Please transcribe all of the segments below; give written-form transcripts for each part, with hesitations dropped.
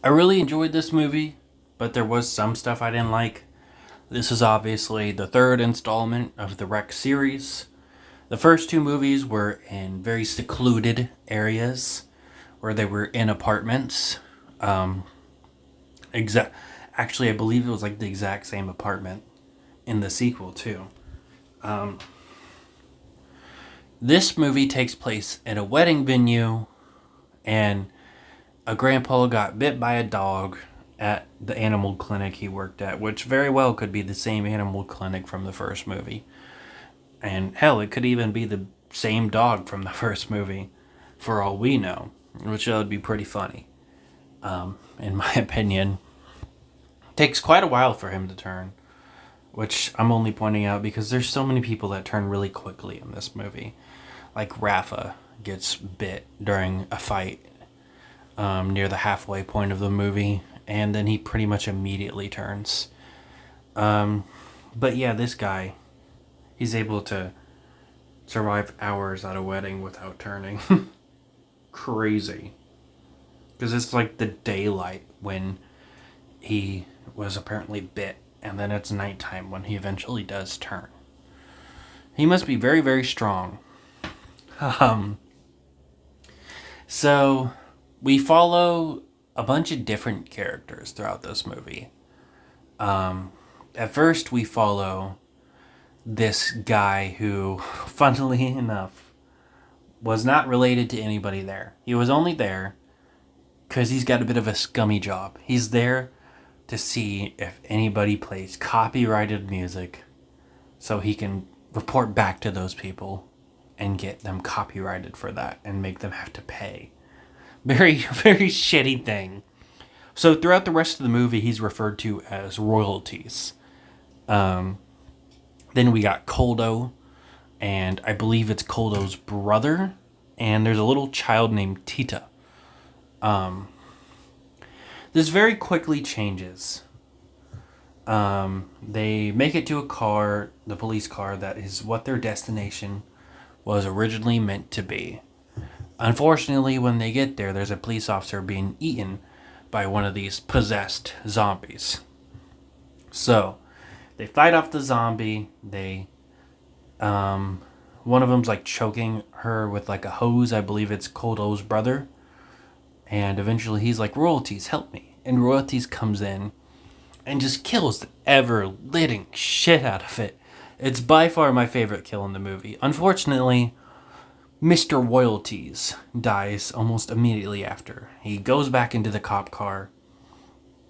I really enjoyed this movie, but there was some stuff I didn't like. This is obviously the third installment of the Rec series. The first two movies were in very secluded areas where they were in apartments. Um, exact. Actually, I believe it was like the exact same apartment in the sequel too. Um, this movie takes place in a wedding venue, and a grandpa got bit by a dog at the animal clinic he worked at, which very well could be the same animal clinic from the first movie. And hell, it could even be the same dog from the first movie, for all we know, which would be pretty funny, in my opinion. Takes quite a while for him to turn, which I'm only pointing out because there's so many people that turn really quickly in this movie. Like Rafa gets bit during a fight near the halfway point of the movie, and then he pretty much immediately turns. But yeah, this guy, he's able to survive hours at a wedding without turning. Crazy. Because it's like the daylight when he was apparently bit, and then it's nighttime when he eventually does turn. He must be very, very strong. Um, so we follow a bunch of different characters throughout this movie. At first, we follow this guy who, funnily enough, was not related to anybody there. He was only there because he's got a bit of a scummy job. He's there to see if anybody plays copyrighted music so he can report back to those people and get them copyrighted for that and make them have to pay. Very, very shitty thing. So throughout the rest of the movie, he's referred to as royalties. Um, then we got Koldo, and I believe it's Koldo's brother, and there's a little child named Tita. This very quickly changes. They make it to a car, the police car, that is what their destination was originally meant to be. Unfortunately, when they get there, there's a police officer being eaten by one of these possessed zombies. So, they fight off the zombie. One of them's like choking her with like a hose. I believe it's Koldo's brother. And eventually he's like, royalties, help me. And royalties comes in and just kills the ever living shit out of it. It's by far my favorite kill in the movie. Unfortunately, Mr. Royalties dies almost immediately after. He goes back into the cop car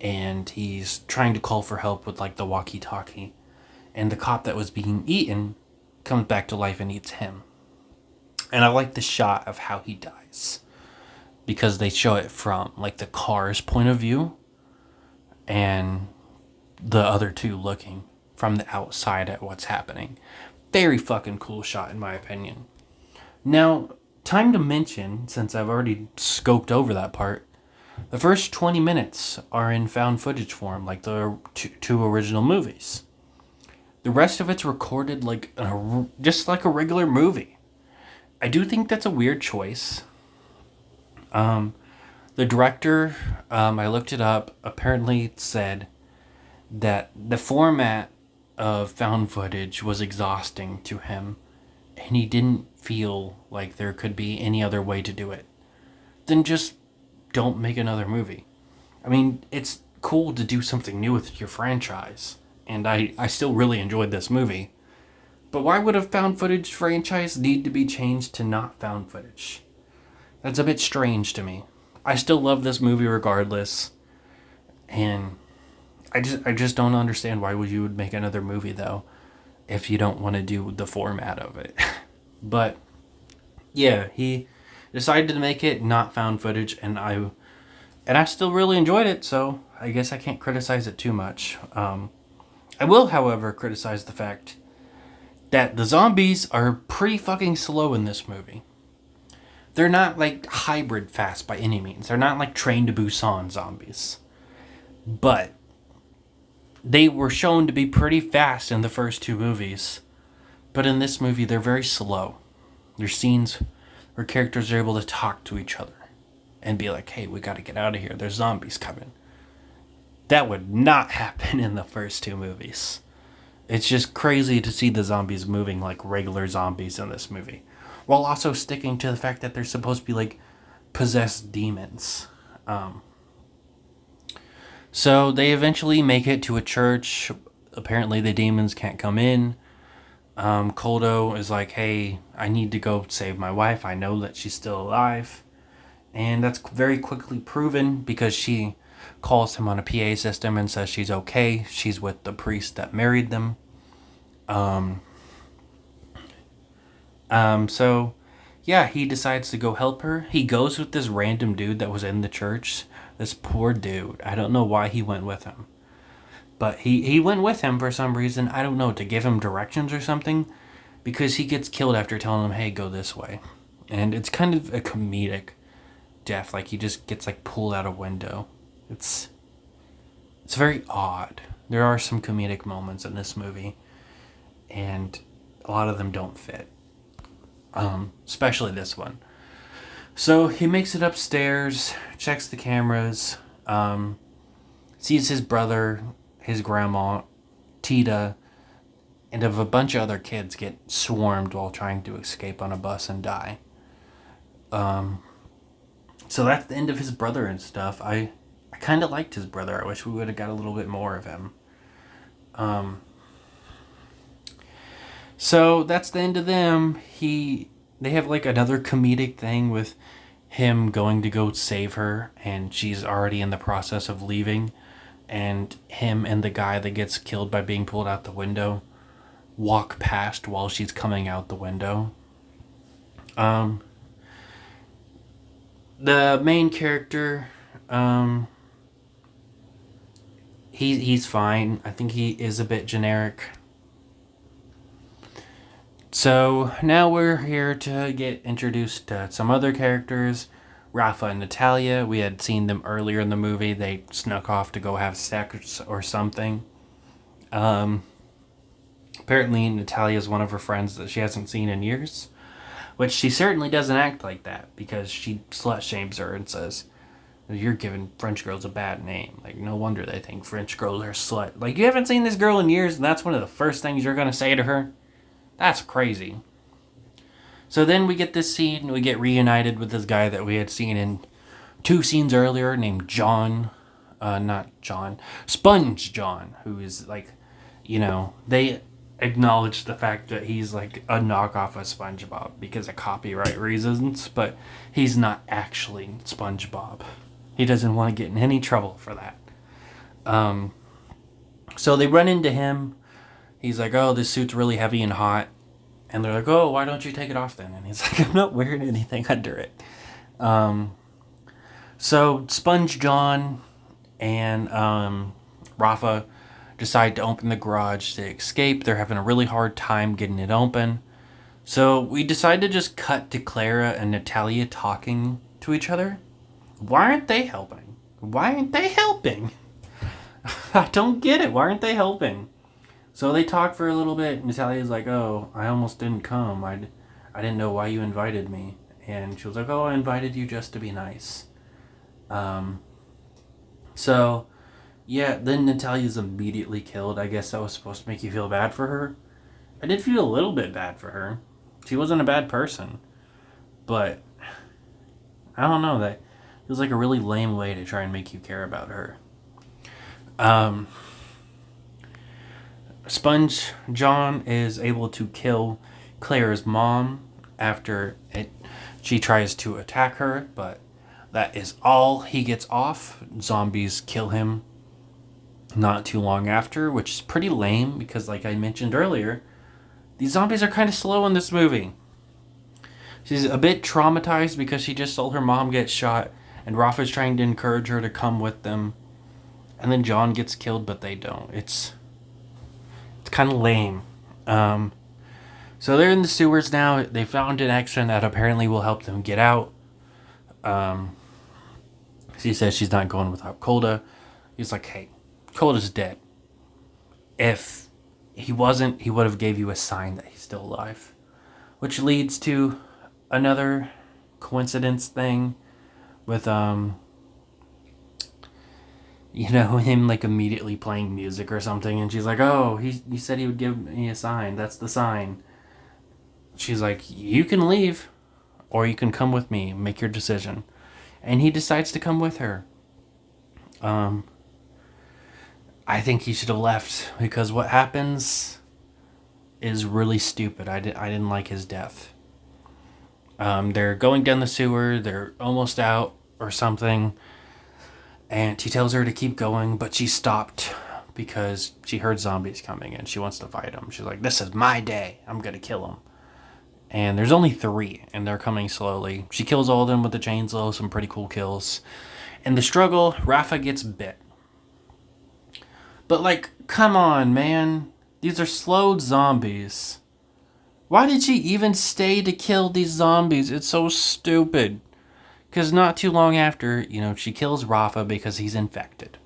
and he's trying to call for help with like the walkie-talkie. And the cop that was being eaten comes back to life and eats him. And I like the shot of how he dies, because they show it from like the car's point of view and the other two looking from the outside at what's happening. Very fucking cool shot in my opinion. Now, time to mention, since I've already scoped over that part, the first 20 minutes are in found footage form, like the two original movies. The rest of it's recorded just like a regular movie. I do think that's a weird choice. The director, I looked it up, apparently said that the format of found footage was exhausting to him, and he didn't feel like there could be any other way to do it. Then just don't make another movie. I mean, it's cool to do something new with your franchise, and I still really enjoyed this movie. But why would a found footage franchise need to be changed to not found footage? That's a bit strange to me. I still love this movie regardless, and I just don't understand why would you would make another movie though if you don't want to do the format of it. But yeah, he decided to make it not found footage, and I still really enjoyed it, so I guess I can't criticize it too much. I will, however, criticize the fact that the zombies are pretty fucking slow in this movie. They're not like hybrid fast by any means. They're not like Train to Busan zombies. But they were shown to be pretty fast in the first two movies. But in this movie, they're very slow. There's scenes where characters are able to talk to each other and be like, hey, we got to get out of here. There's zombies coming. That would not happen in the first two movies. It's just crazy to see the zombies moving like regular zombies in this movie, while also sticking to the fact that they're supposed to be like possessed demons. So they eventually make it to a church. Apparently the demons can't come in. Koldo is like, hey, I need to go save my wife. I know that she's still alive. And that's very quickly proven because she calls him on a PA system and says she's okay. She's with the priest that married them. So yeah, he decides to go help her. He goes with this random dude that was in the church. This poor dude. I don't know why he went with him. But he went with him for some reason. I don't know, to give him directions or something. Because he gets killed after telling him, hey, go this way. And it's kind of a comedic death. Like, he just gets, like, pulled out a window. It's very odd. There are some comedic moments in this movie. And a lot of them don't fit. Especially this one. So he makes it upstairs, checks the cameras, sees his brother, his grandma, Tita, and of a bunch of other kids get swarmed while trying to escape on a bus and die. So that's the end of his brother and stuff. I kind of liked his brother. I wish we would have got a little bit more of him. So that's the end of them. They have like another comedic thing with him going to go save her, and she's already in the process of leaving, and him and the guy that gets killed by being pulled out the window walk past while she's coming out the window. The main character, he's fine. I think he is a bit generic. So now we're here to get introduced to some other characters. Rafa and Natalia, we had seen them earlier in the movie. They snuck off to go have sex or something. Apparently Natalia is one of her friends that she hasn't seen in years. Which she certainly doesn't act like that, because she slut shames her and says, you're giving French girls a bad name. Like, no wonder they think French girls are slut. Like, you haven't seen this girl in years and that's one of the first things you're going to say to her? That's crazy. So then we get this scene, we get reunited with this guy that we had seen in 2 scenes earlier named John. Not John. Sponge John, who is like, they acknowledge the fact that he's like a knockoff of SpongeBob because of copyright reasons, but he's not actually SpongeBob. He doesn't want to get in any trouble for that. So they run into him. He's like, oh, this suit's really heavy and hot. And they're like, oh, why don't you take it off then? And he's like, I'm not wearing anything under it. So Sponge John and Rafa decide to open the garage to escape. They're having a really hard time getting it open. So we decide to just cut to Clara and Natalia talking to each other. Why aren't they helping? Why aren't they helping? I don't get it. Why aren't they helping? So they talk for a little bit. Natalia's like, oh, I almost didn't come. I didn't know why you invited me. And she was like, oh, I invited you just to be nice. So, yeah, then Natalia's immediately killed. I guess that was supposed to make you feel bad for her. I did feel a little bit bad for her. She wasn't a bad person. But, I don't know. That feels like a really lame way to try and make you care about her. Sponge John is able to kill Claire's mom after she tries to attack her, but that is all he gets off. Zombies kill him not too long after, which is pretty lame because, like I mentioned earlier, these zombies are kind of slow in this movie. She's a bit traumatized because she just saw her mom get shot, and Rafa's trying to encourage her to come with them. And then John gets killed, but they don't. It's kind of lame. So they're in the sewers now. They found an exit that apparently will help them get out. She says she's not going without Kolda. He's like, hey, Kolda's dead. If he wasn't, he would have gave you a sign that he's still alive. Which leads to another coincidence thing with him like immediately playing music or something, and she's like, "Oh, he said he would give me a sign. That's the sign." She's like, "You can leave, or you can come with me. Make your decision." And he decides to come with her. I think he should have left because what happens is really stupid. I didn't like his death. They're going down the sewer. They're almost out or something. And he tells her to keep going, but she stopped because she heard zombies coming and she wants to fight them. She's like, "This is my day. I'm going to kill them." And there's only 3, and they're coming slowly. She kills all of them with the chainsaw, some pretty cool kills. In the struggle, Rafa gets bit. But, like, come on, man. These are slowed zombies. Why did she even stay to kill these zombies? It's so stupid. Because not too long after, she kills Rafa because he's infected.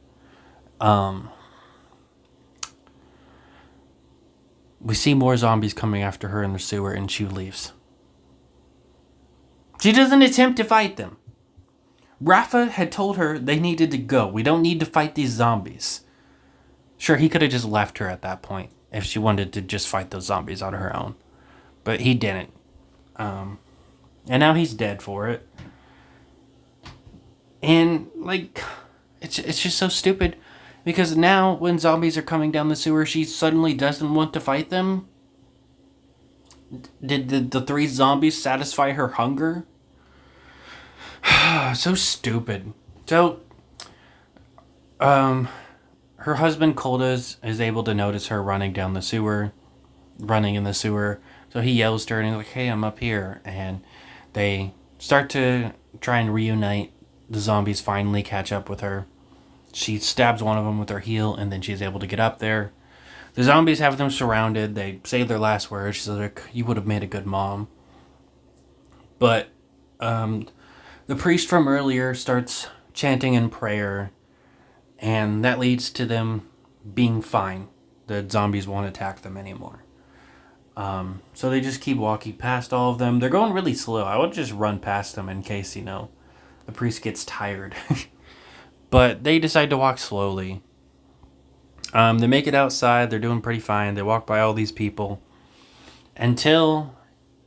We see more zombies coming after her in the sewer, and she leaves. She doesn't attempt to fight them. Rafa had told her they needed to go. We don't need to fight these zombies. Sure, he could have just left her at that point if she wanted to just fight those zombies on her own. But he didn't. And now he's dead for it. And, like, it's just so stupid. Because now, when zombies are coming down the sewer, she suddenly doesn't want to fight them? Did the 3 zombies satisfy her hunger? So stupid. So, her husband, Kolda, is able to notice her running in the sewer. So he yells to her and he's like, "Hey, I'm up here." And they start to try and reunite. The zombies finally catch up with her. She stabs one of them with her heel, and then she's able to get up there. The zombies have them surrounded. They say their last words. She's like, "You would have made a good mom." But the priest from earlier starts chanting in prayer, and that leads to them being fine. The zombies won't attack them anymore. So they just keep walking past all of them. They're going really slow. I would just run past them in case, the priest gets tired. But they decide to walk slowly. They make it outside. They're doing pretty fine. They walk by all these people. Until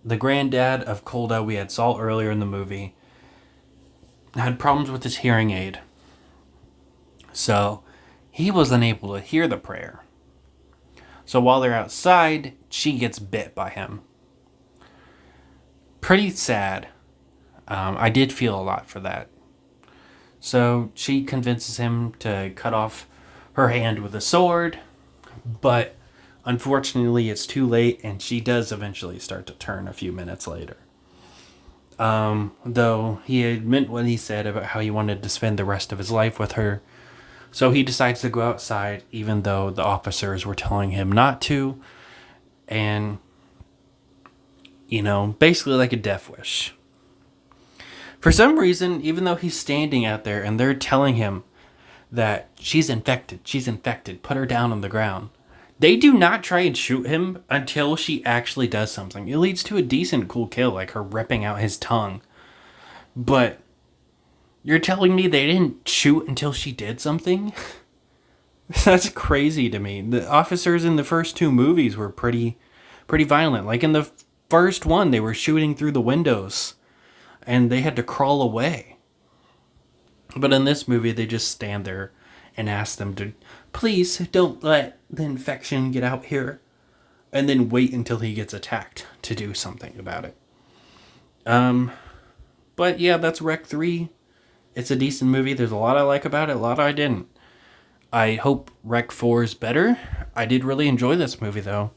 the granddad of Kolda, we had saw earlier in the movie, had problems with his hearing aid. So he wasn't able to hear the prayer. So while they're outside, she gets bit by him. Pretty sad. I did feel a lot for that. So she convinces him to cut off her hand with a sword, but unfortunately it's too late, and she does eventually start to turn a few minutes later. Though he had meant what he said about how he wanted to spend the rest of his life with her. So he decides to go outside, even though the officers were telling him not to. And, basically like a death wish. For some reason, even though he's standing out there and they're telling him that she's infected, put her down on the ground, they do not try and shoot him until she actually does something. It leads to a decent, cool kill, like her ripping out his tongue. But you're telling me they didn't shoot until she did something? That's crazy to me. The officers in the first 2 movies were pretty violent. Like in the first one, they were shooting through the windows and they had to crawl away. But in this movie, they just stand there and ask them to, "Please don't let the infection get out here," and then wait until he gets attacked to do something about it. But yeah, that's Rec 3. It's a decent movie. There's a lot I like about it, a lot I didn't. I hope Rec 4 is better. I did really enjoy this movie, though.